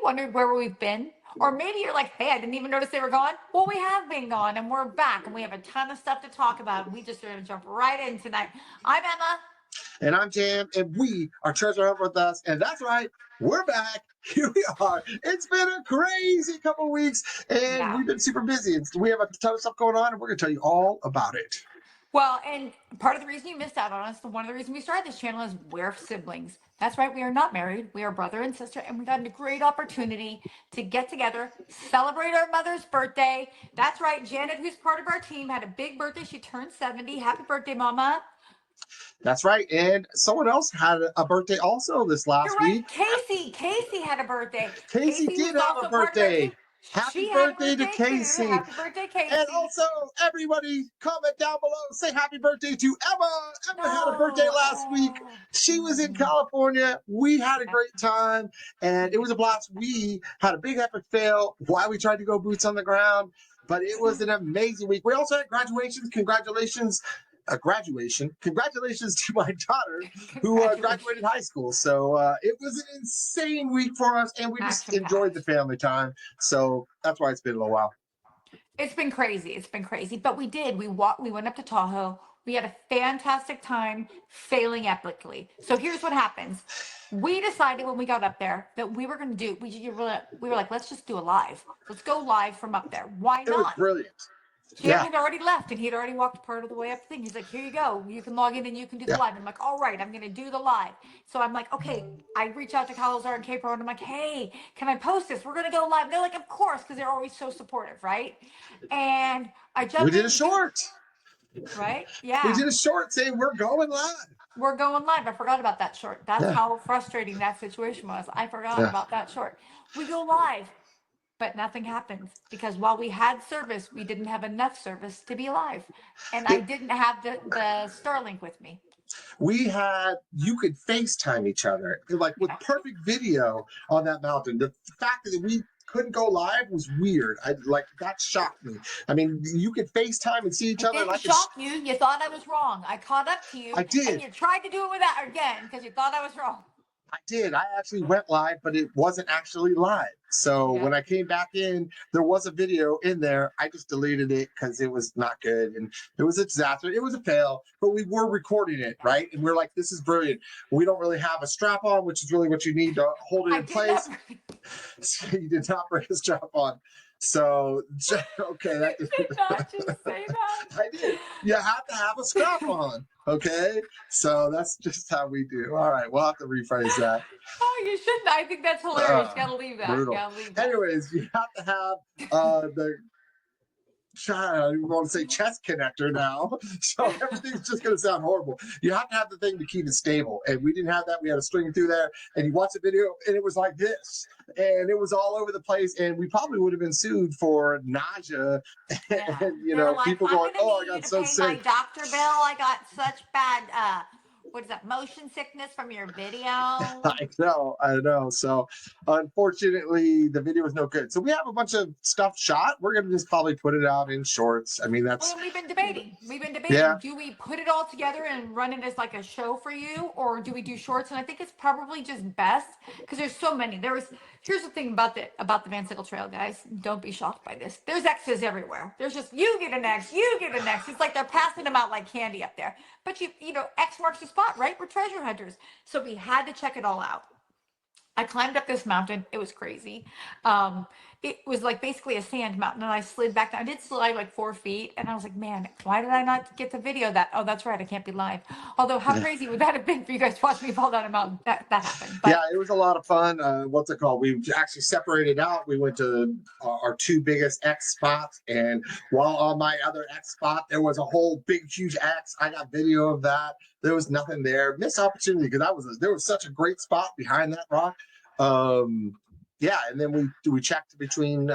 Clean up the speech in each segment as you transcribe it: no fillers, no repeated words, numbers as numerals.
wondered where we've been? Or maybe you're like, hey, I didn't even notice they were gone. Well, we have been gone and we're back and we have a ton of stuff to talk about. We just are going to jump right in tonight. I'm Emma. And I'm Jam, and we are Treasure Hunt with us. And that's right, we're back. Here we are. It's been a crazy couple of weeks, and Yeah. we've been super busy. And we have a ton of stuff going on, and we're going to tell you all about it. Well, and part of the reason you missed out on us, one of the reasons we started this channel is we're siblings. That's right, we are not married. We are brother and sister, and we got a great opportunity to get together, celebrate our mother's birthday. That's right, Janet, who's part of our team, had a big birthday. She turned 70. Happy birthday, Mama. That's right. And someone else had a birthday also this You're last right, week. Casey. Casey had a birthday. Casey Casey, did who's have a also part of our birthday. team, Happy she had a birthday to birthday too. Casey. Happy birthday, Casey. And also, everybody, comment down below. Say happy birthday to Emma. Emma had a birthday last week. She was in California. We had a great time, and it was a blast. We had a big epic fail while we tried to go boots on the ground, but it was an amazing week. We also had graduations. Congratulations. Congratulations to my daughter who graduated high school. So it was an insane week for us, and we just enjoyed the family time. So that's why it's been a little while. It's been crazy. It's been crazy. But we did. We went up to Tahoe. We had a fantastic time, failing epically. So here's what happens. We decided when we got up there that we were going to do, we were like, let's just do a live. Let's go live from up there. Why It was not? brilliant. Jim had already left and he'd already walked part of the way up the thing. He's like, here you go. You can log in and you can do the live. I'm like, all right, I'm going to do the live. So I'm like, okay, I reach out to Calzar and K-Pro and I'm like, hey, can I post this? We're going to go live. And they're like, of course, because they're always so supportive, right? And I jumped We did a short. Right? Yeah. We did a short saying we're going live. We're going live. I forgot about that short. That's how frustrating that situation was. I forgot about that short. We go live. But nothing happens because while we had service, we didn't have enough service to be live. And I didn't have the Starlink with me. You could FaceTime each other, like with perfect video on that mountain. The fact that we couldn't go live was weird. That shocked me. I mean, you could FaceTime and see each other. It didn't shock you. You thought I was wrong. I caught up to you. I did. And you tried to do it without again because you thought I was wrong. I did. I actually went live, but it wasn't actually live. So when I came back in, there was a video in there. I just deleted it because it was not good. And it was a disaster. It was a fail, but we were recording it, right? And we're like, this is brilliant. We don't really have a strap on, which is really what you need to hold it in place. So you did not bring a strap on. So, okay. That did not just say that. I did. You have to have a strap on. Okay. So that's just how we do. All right. We'll have to rephrase that. Oh, you shouldn't. I think that's hilarious. Gotta leave that. Brutal. Gotta leave that. Anyways, you have to have I don't even want to say chest connector now. So everything's just going to sound horrible. You have to have the thing to keep it stable. And we didn't have that. We had a string through there. And you watch the video and it was like this. And it was all over the place. And we probably would have been sued for nausea. Yeah. And, people going, oh, I got so sick. My doctor bill. I got such bad what is that, motion sickness from your video? I know. So unfortunately, the video is no good. So we have a bunch of stuff shot. We're going to just probably put it out in shorts. I mean, we've been debating. Yeah. Do we put it all together and run it as like a show for you, or do we do shorts? And I think it's probably just best because there's so many. Here's the thing about the Van Sickle Trail, guys. Don't be shocked by this. There's X's everywhere. There's just, you get an X, you get an X. It's like they're passing them out like candy up there. But X marks the spot, right? We're treasure hunters. So we had to check it all out. I climbed up this mountain. It was crazy. It was like basically a sand mountain, and I slid back down. I did slide like 4 feet, and I was like, man, why did I not get the video of that? Oh, that's right, I can't be live. Although, how crazy would that have been for you guys to watch me fall down a mountain? That happened. But, yeah, it was a lot of fun. What's it called? We actually separated out. We went to our 2 biggest X spots, and while on my other X spot, there was a whole big, huge X. I got video of that. There was nothing there. Missed opportunity because there was such a great spot behind that rock. And then we checked between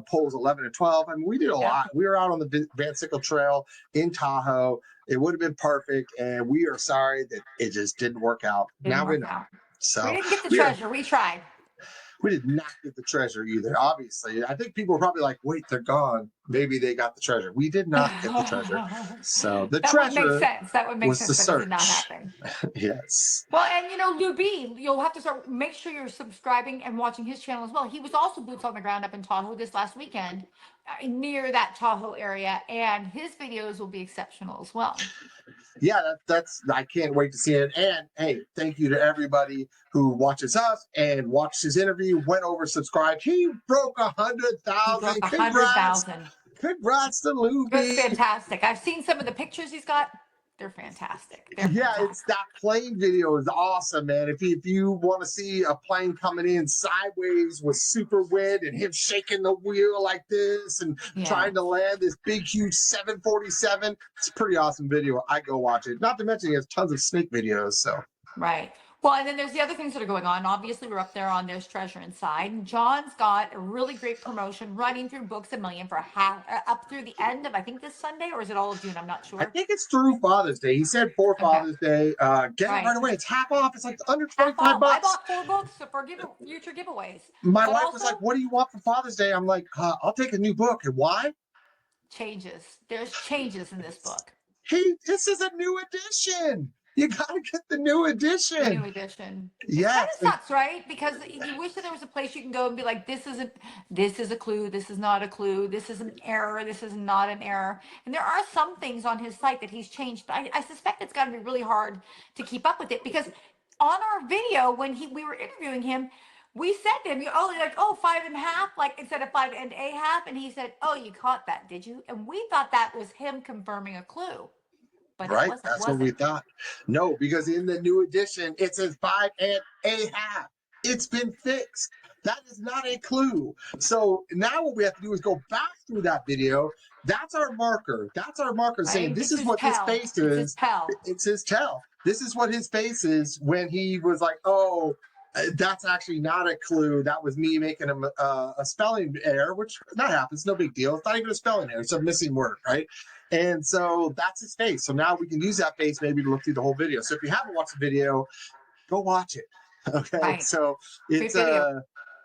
poles 11 and 12. I mean, we did a lot. We were out on the Van Sickle Trail in Tahoe. It would have been perfect, and we are sorry that it just didn't work out. Now we know. So we didn't get the treasure. We tried. We did not get the treasure either. Obviously, I think people were probably like, "Wait, they're gone. Maybe they got the treasure." We did not get the treasure. So the That would make treasure sense. That would make was the sense, but it did not search. happen. Yes. Well, and Lou B, you'll have to make sure you're subscribing and watching his channel as well. He was also boots on the ground up in Tahoe this last weekend, near that Tahoe area, and his videos will be exceptional as well. Yeah, that's I can't wait to see it. And hey, thank you to everybody who watches us and watched his interview, went over, subscribed. He broke He broke 100,000. Congrats. 100,000. Congrats to It was Luby. fantastic. I've seen some of the pictures he's got. They're fantastic. They're Yeah, fantastic. it's that plane video is awesome, man. If you want to see a plane coming in sideways with super wind and him shaking the wheel like this and trying to land this big huge 747, it's a pretty awesome video. I go watch it. Not to mention he has tons of snake videos. So Right. Well, and then there's the other things that are going on. Obviously, we're up there on There's Treasure Inside. And John's got a really great promotion running through Books a Million for up through the end of, I think, this Sunday, or is it all of June? I'm not I sure. think it's through Father's Day. He said for Okay. Father's Day. Get it right away. It's half off. It's like under 25 I bucks. bought 4 books for future giveaways. My But wife was like, "What do you want for Father's Day?" I'm like, "I'll take a new book." And why? Changes. There's changes in this book. Hey, this is a new edition. You gotta get the new edition. The new edition. Yes. It's kind of sucks, right? Because you wish that there was a place you can go and be like, this is a clue, this is not a clue, this is an error, this is not an error. And there are some things on his site that he's changed, but I suspect it's got to be really hard to keep up with it, because on our video when we were interviewing him, we said to him, like, 5.5, like instead of 5.5, and he said, "Oh, you caught that, did you?" And we thought that was him confirming a clue. But right, it wasn't, that's what we thought. No, because in the new edition it says 5.5. It's been fixed. That is not a clue. So now what we have to do is go back through that video. That's our marker. That's our marker saying this is what his face is. It's his tell. This is what his face is when he was like, "Oh, that's actually not a clue. That was me making a spelling error," which that happens. No big deal. It's not even a spelling error. It's a missing word, right? And so that's his face. So now we can use that face maybe to look through the whole video. So if you haven't watched the video, go watch it. Okay. Right. So it's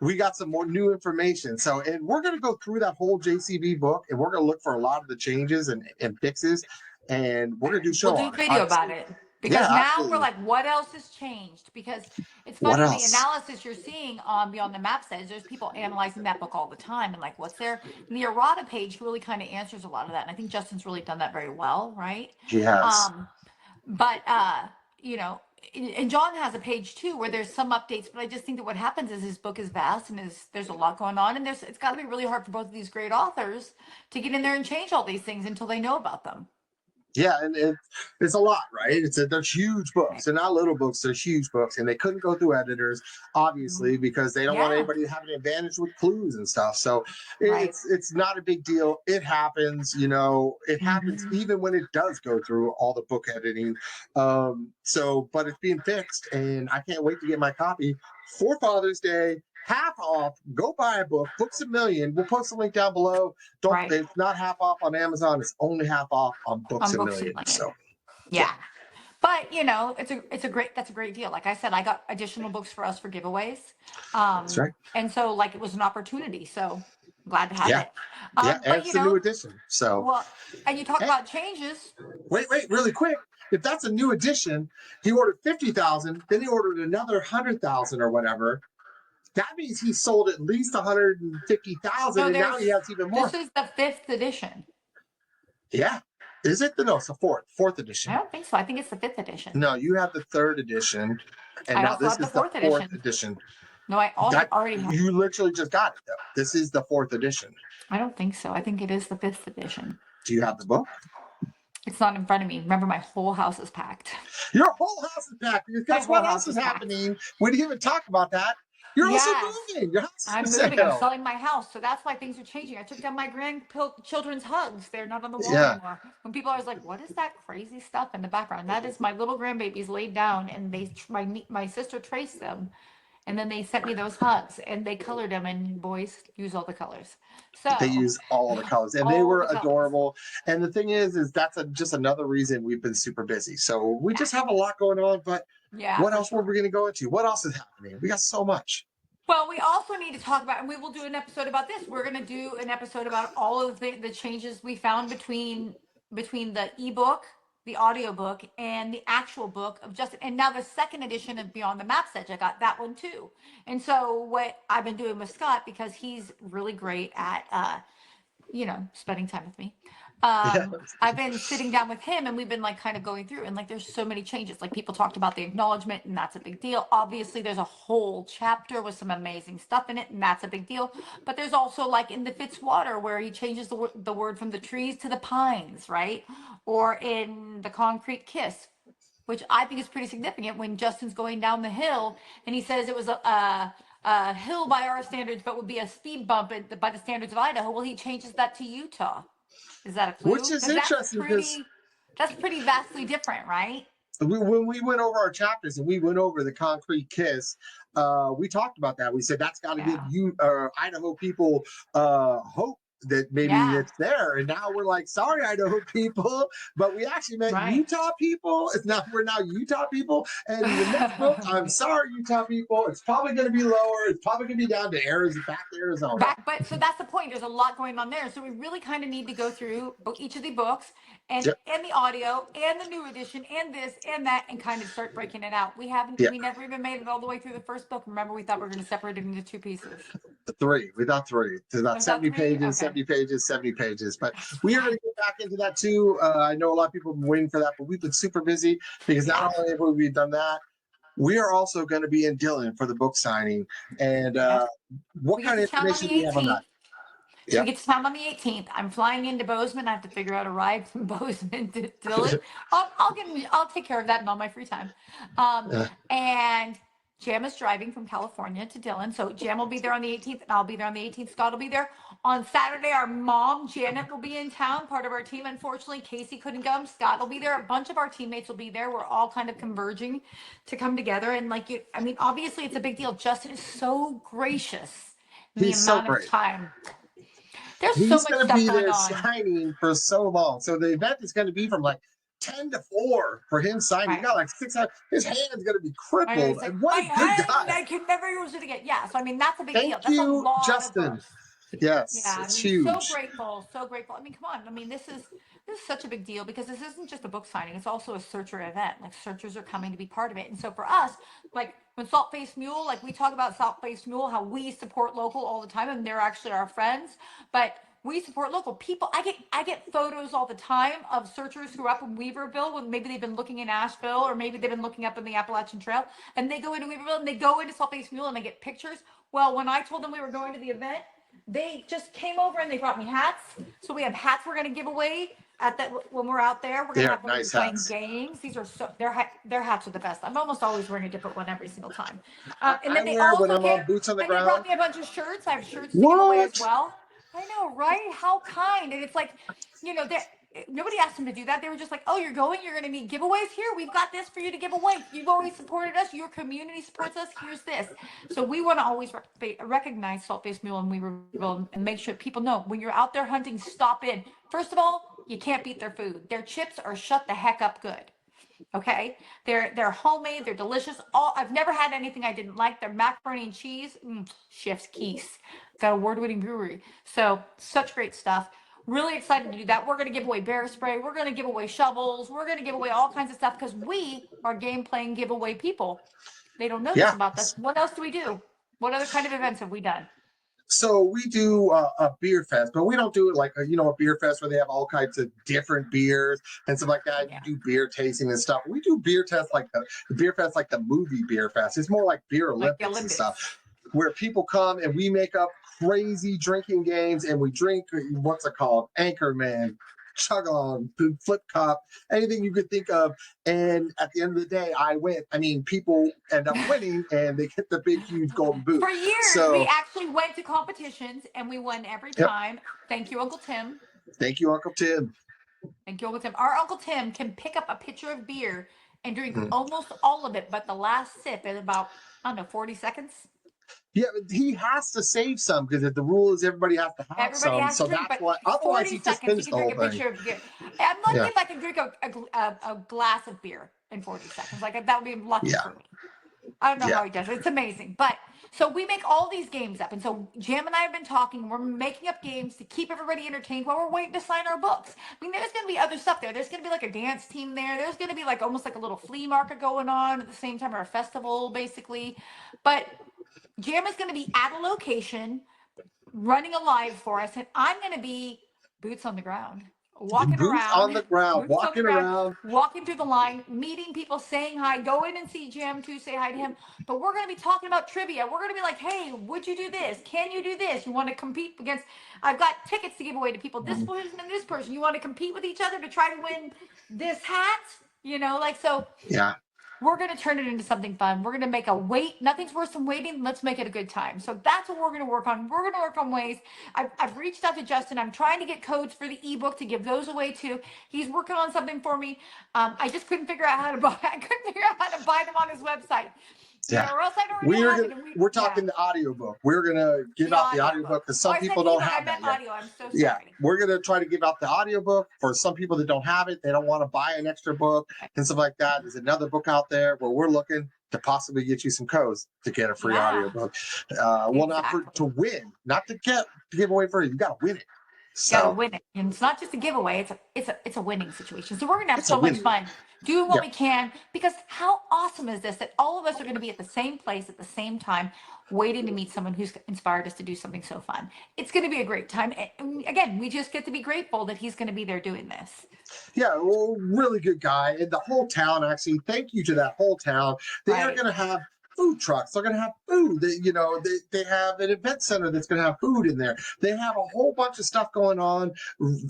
we got some more new information. So, and we're going to go through that whole JCB book, and we're going to look for a lot of the changes and fixes, and we're going to do show we'll do video about it. Because now we're like, what else has changed? Because it's funny, the analysis you're seeing on Beyond the Map says there's people analyzing that book all the time and like, what's there? And the errata page really kind of answers a lot of that. And I think Justin's really done that very well, right? He has. But and John has a page too where there's some updates, but I just think that what happens is his book is vast and there's a lot going on, and it's got to be really hard for both of these great authors to get in there and change all these things until they know about them. Yeah, and it's a lot, right? They're huge books. They're not little books. They're huge books, and they couldn't go through editors, obviously, because they don't want anybody to have an advantage with clues and stuff. So it's not a big deal. It happens, It happens even when it does go through all the book editing. But it's being fixed, and I can't wait to get my copy for Father's Day. Half off. Go buy a book. Books a Million. We'll post a link down below. It's not half off on Amazon. It's only half off on Books a Million. So yeah. But that's a great deal. Like I said, I got additional books for us for giveaways. That's right. And so it was an opportunity. So glad to have it. And it's a new edition. So and you talk about changes. Wait, really quick. If that's a new edition, he ordered 50,000, then he ordered another 100,000 or whatever. That means he sold at least 150,000, and now he has even more. This is the 5th edition. Yeah. Is it? No, it's the fourth edition. I don't think so. I think it's the 5th edition. No, you have the 3rd edition, and now this is the 4th edition. No, I already have. You literally just got it, though. This is the 4th edition. I don't think so. I think it is the 5th edition. Do you have the book? It's not in front of me. Remember, my whole house is packed. Your whole house is packed. Guess what else is happening? We didn't even talk about that. You're also moving. Your house is I'm moving. I'm selling my house. So that's why things are changing. I took down my grandchildren's hugs. They're not on the wall anymore. When people are like, what is that crazy stuff in the background? That is my little grandbabies laid down, and my sister traced them. And then they sent me those hugs, and they colored them, and boys use all the colors. So they use all the colors, and they were adorable. And the thing is that's just another reason we've been super busy. So we just have a lot going on, but what else were we going to go into? What else is happening? We got so much. Well, we also need to talk about, and we will do an episode about this. We're going to do an episode about all of the changes we found between the ebook, the audiobook, and the actual book of Justin. And now the second edition of Beyond the Map's Edge, I got that one too. And so what I've been doing with Scott, because he's really great at spending time with me. Yeah. I've been sitting down with him and we've been like kind of going through, and like there's so many changes. Like people talked about the acknowledgement, and that's a big deal. Obviously, there's a whole chapter with some amazing stuff in it, and that's a big deal. But there's also like in the Fitzwater where he changes the word from the trees to the pines, right? Or in the Concrete Kiss, which I think is pretty significant when Justin's going down the hill and he says it was a hill by our standards, but would be a speed bump by the standards of Idaho. Well, he changes that to Utah. Is that a Which clue? is Because interesting because that's pretty vastly different, right? when we went over our chapters and we went over the Concrete Kiss, we talked about that. We said that's got to give Yeah. you Idaho people hope that maybe Yeah. it's there. And now we're like, sorry, Idaho people, but we actually meant Right. Utah people. It's not, we're now Utah people. And the next book, I'm sorry, Utah people, it's probably going to be lower. It's probably going to be down to Arizona, back to Arizona. But so that's the point. There's a lot going on there. So we really kind of need to go through each of the books and Yep. and the audio and the new edition and this and that and kind of start breaking it out. Yeah. We never even made it all the way through the first book. Remember, we thought we were going to separate it into two pieces. Three. We thought three. It's about Was 70 that three? pages, Okay. 70 pages, 70 pages. But we are going to get back into that too. I know a lot of people have been waiting for that, but we've been super busy because not only have we done that, we are also going to be in Dillon for the book signing. And what We kind get of to town on information the do you have on that? 18th. So we Yep. get to town on the 18th. I'm flying into Bozeman. I have to figure out a ride from Bozeman to Dillon. I'll take care of that in all my free time. Uh, And Jam is driving from California to Dillon. So Jam will be there on the 18th, and I'll be there on the 18th. Scott will be there. On Saturday, our mom, Janet, will be in town, part of our team. Unfortunately, Casey couldn't come. Scott will be there. A bunch of our teammates will be there. We're all kind of converging to come together. And obviously it's a big deal. Justin is so gracious in the he's so amount of great. time. There's so He's much going to stuff be going there on. signing for so long. So the event is going to be from like 10 to 4 for him signing. Right. He got like 600. His hand's going to be I know, crippled. he's like, And what my a good hand, guy. I can never use it again. Yeah, so that's a big deal. Thank That's a you, lot of Justin. books. Yes, Yeah, it's huge. so grateful. Come on. This is such a big deal because this isn't just a book signing; it's also a searcher event. Like searchers are coming to be part of it, and so for us, like when Salt Faced Mule, like we talk about Salt Faced Mule, how we support local all the time, and they're actually our friends, but we support local people. I get photos all the time of searchers who are up in Weaverville when maybe they've been looking in Asheville or maybe they've been looking up in the Appalachian Trail, and they go into Weaverville and they go into Salt Faced Mule and they get pictures. Well, when I told them we were going to the event, they just came over and they brought me hats. So we have hats we're going to give away when we're out there. We're going to They're have nice playing hats. games. These are their hats are the best. I'm almost always wearing a different one every single time. And I then they wear when also I'm on boots on the and they brought ground. me a bunch of shirts. I have shirts to give away as What? well. I know, right? How kind. And it's like, nobody asked them to do that. They were just like, oh, you're going to need giveaways here. We've got this for you to give away. You've always supported us. Your community supports us. Here's this. So we want to always recognize Salt Faced Mule and Weaverville and make sure people know when you're out there hunting, stop in. First of all, you can't beat their food. Their chips are shut the heck up good. Okay, they're homemade, they're delicious. I've never had anything I didn't like. Their macaroni and cheese, chef's kiss. Got award-winning brewery, so such great stuff. Really excited to do that. We're going to give away bear spray. We're going to give away shovels. We're going to give away all kinds of stuff because we are game playing giveaway people. They don't know this Yeah. about us. What else do we do? What other kind of events have we done? So we do a beer fest, but we don't do it like a beer fest where they have all kinds of different beers and stuff like that. Yeah. You do beer tasting and stuff. We do beer tests like the beer fest, like the movie beer fest. It's more like beer Olympics and stuff, where people come and we make up crazy drinking games and we drink what's it called, Anchorman, chug along, flip cup, anything you could think of. And at the end of the day, I win. I mean, people end up winning and they get the big, huge golden boot. For years, So, we actually went to competitions and we won every time. Thank you, Uncle Tim. Thank you, Uncle Tim. Thank you, Uncle Tim. Our Uncle Tim can pick up a pitcher of beer and drink almost all of it, but the last sip in about, 40 seconds. Yeah, he has to save some because the rule is everybody has to have Everybody some. has So to drink, that's but why. Otherwise, 40 he just seconds, you finished can the whole drink a thing. pitcher of beer. I'm lucky Yeah. if I can drink a glass of beer in 40 seconds. Like, that would be lucky Yeah. for me. I don't know Yeah. how he does it. It's amazing. But So we make all these games up. And so Jam and I have been talking. We're making up games to keep everybody entertained while we're waiting to sign our books. I mean, there's going to be other stuff there. There's going to be like a dance team there. There's going to be like almost like a little flea market going on at the same time, or a festival, basically. But Jam is going to be at a location running a live for us, and I'm going to be boots on the ground, walking Boots on around, the ground, boots on the walking ground, around. walking through the line, meeting people, saying hi, go in and see Jam too, say hi to him. But we're going to be talking about trivia. We're going to be like, hey, would you do this? Can you do this? You want to compete against, I've got tickets to give away to people, this person and this person. You want to compete with each other to try to win this hat? You know, like, so Yeah. we're going to turn it into something fun. We're going to make a wait. Nothing's worse than waiting. Let's make it a good time. So that's what we're going to work on. We're going to work on ways. I've reached out to Justin. I'm trying to get codes for the ebook to give those away too. He's working on something for me. I just couldn't figure out how to buy. I couldn't figure out how to buy them on his website. You Yeah. know, or else I'd already have it. We're talking the audiobook. We're gonna give out the audiobook because some people don't have that yet. Audio. I'm so sorry. Yeah, we're gonna try to give out the audiobook for some people that don't have it. They don't want to buy an extra book and stuff like that. There's another book out there where we're looking to possibly get you some codes to get a free audiobook. Well, not to win, not to give away for you. You gotta win it. So, gotta win it, and it's not just a giveaway. It's a winning situation. So we're gonna have so much fun doing what we can, because how awesome is this that all of us are going to be at the same place at the same time, waiting to meet someone who's inspired us to do something so fun. It's going to be a great time. And again, we just get to be grateful that he's going to be there doing this. Yeah, well, really good guy. And the whole town, actually, thank you to that whole town. They are going to have food trucks. They're going to have food. They have an event center that's going to have food in there. They have a whole bunch of stuff going on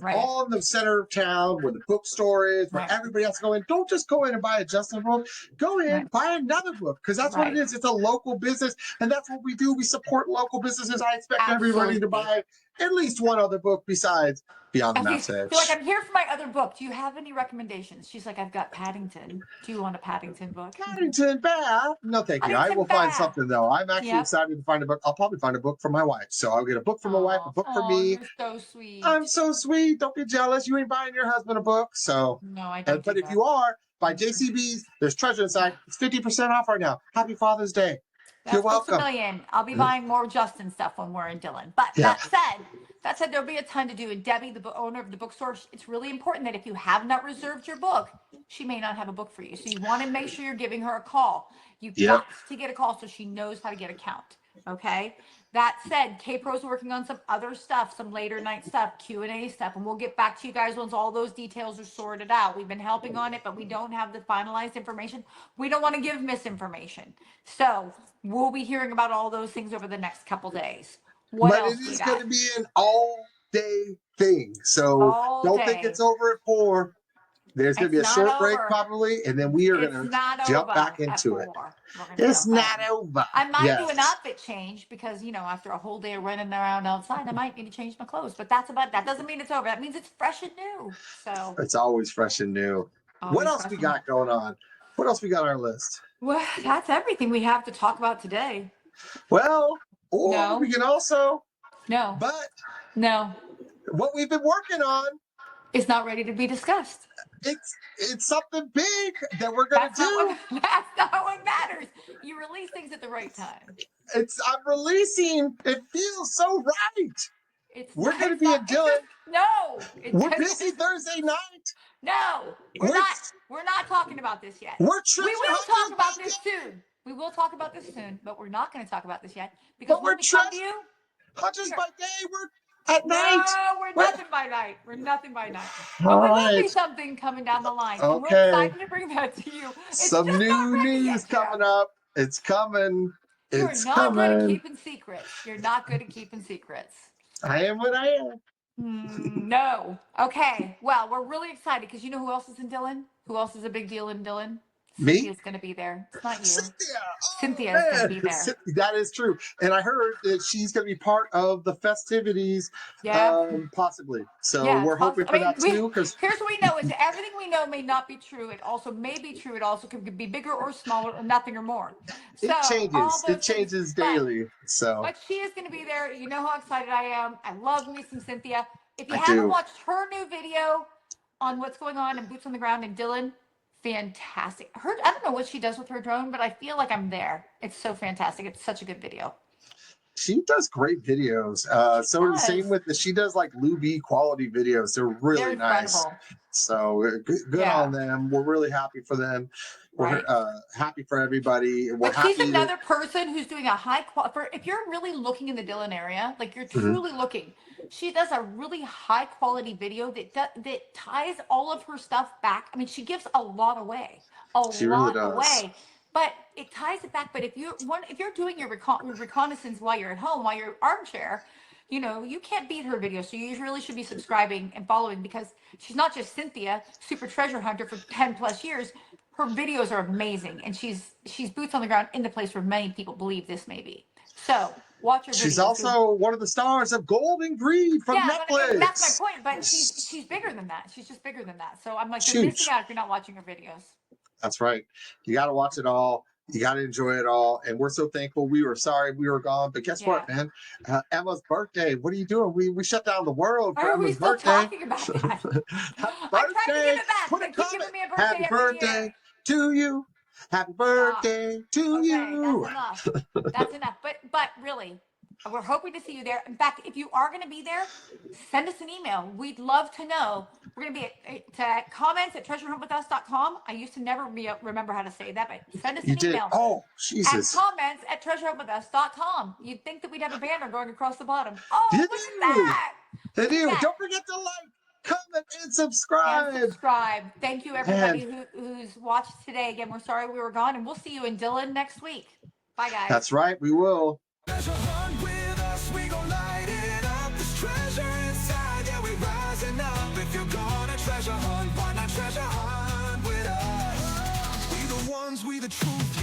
all in the center of town where the bookstore is, where everybody else go in. Don't just go in and buy a Justin book. Go in, buy another book, because that's what it is. It's a local business, and that's what we do. We support local businesses. I expect everybody to buy at least one other book besides Beyond the Map's Edge. Like, I'm here for my other book. Do you have any recommendations? She's like, I've got Paddington. Do you want a Paddington book? Paddington bad? No, thank you. I will find something though. I'm actually excited to find a book. I'll probably find a book for my wife. So I'll get a book for my wife, a book for me. You're so sweet. I'm so sweet. Don't be jealous. You ain't buying your husband a book. So no, I don't. But if you are, buy JCB's. There's treasure inside. It's 50% off right now. Happy Father's Day. You're welcome. $1 million. I'll be buying more Justin stuff when we're in Dillon. But that said, there'll be a ton to do. And Debbie, the owner of the bookstore, it's really important that if you have not reserved your book, she may not have a book for you. So you want to make sure you're giving her a call. You've got to get a call so she knows how to get a count. Okay. That said, K-Pro's working on some other stuff, some later night stuff, Q&A stuff, and we'll get back to you guys once all those details are sorted out. We've been helping on it, but we don't have the finalized information. We don't want to give misinformation. So we'll be hearing about all those things over the next couple days. But it is going to be an all-day thing. So don't think it's over at 4. There's going to be a short break probably, and then we are going to jump back into it. It's not over. I might do an outfit change because, after a whole day of running around outside, I might need to change my clothes. But that doesn't mean it's over. That means it's fresh and new. So it's always fresh and new. What else we got going on? What else we got on our list? Well, that's everything we have to talk about today. Well, or we can also what we've been working on is not ready to be discussed. It's something big that we're going to do. That's not what matters. You release things at the right time. I'm releasing. It feels so right. We're going to be in Dillon. We're busy Thursday night. No, we're not. We're not talking about this yet. We will talk about this soon. We will talk about this soon, but we're not going to talk about this yet because when we come to you, Hunters by day. We're at night. No, we're nothing by night. We're nothing by night. But there will be something coming down the line. And we're excited to bring that to you. Some new news coming up. It's coming. You're not good at keeping secrets. You're not good at keeping secrets. I am what I am. No. Okay. Well, we're really excited because you know who else is in Dillon? Who else is a big deal in Dillon? Me? Cynthia's going to be there. It's not you. Cynthia is going to be there. That is true. And I heard that she's going to be part of the festivities, possibly. So we're hoping for that too. Because here's what we know is everything we know may not be true. It also may be true. It also could be bigger or smaller or nothing or more. So it changes. It changes daily. But she is going to be there. You know how excited I am. I love me some Cynthia. If you haven't watched her new video on what's going on in Boots on the Ground in Dillon, fantastic. I don't know what she does with her drone, but I feel like I'm there. It's so fantastic. It's such a good video. She does great videos. So the same with she does like Lou B quality videos. They're really They're nice. incredible. So good Yeah. on them. We're really happy for them. We're Right. happy for everybody. We're But she's happy another person who's doing a high quality. For if you're really looking in the Dillon area, like you're Mhm. truly looking, she does a really high quality video that ties all of her stuff back. I mean, she gives a lot away, She really does. away, but it ties it back. But if you're doing your reconnaissance while you're at home, while you're armchair, you know, you can't beat her video. So you really should be subscribing and following because she's not just Cynthia, super treasure hunter for 10 plus years. Her videos are amazing, and she's boots on the ground in the place where many people believe this may be. So watch her videos. She's also one of the stars of Gold and Greed from Netflix. And that's my point. But she's bigger than that. She's just bigger than that. So I'm like, you're missing out if you're not watching her videos. That's right. You got to watch it all. You got to enjoy it all. And we're so thankful. We were sorry we were gone. But guess what, man? Emma's birthday. What are you doing? We shut down the world for Emma's birthday. Talking about that? Happy birthday. Put a comment. Happy birthday to you. Happy birthday to you. That's enough. That's enough. But really, we're hoping to see you there. In fact, if you are going to be there, send us an email. We'd love to know. We're going to be at comments@treasurehuntwithus.com. I used to never remember how to say that, but send us an email. Oh, Jesus. At comments@treasurehuntwithus.com. You'd think that we'd have a banner going across the bottom. Oh, look at that. They do. Don't forget to like, comment, and subscribe. Thank you, everybody who's watched today. Again, we're sorry we were gone, and we'll see you in Dillon next week. Bye, guys. That's right. We will. Treasure hunt with us, we gon' light it up. There's treasure inside, yeah, we rising up. If you're gonna treasure hunt, why not treasure hunt with us? We the ones, we the truth.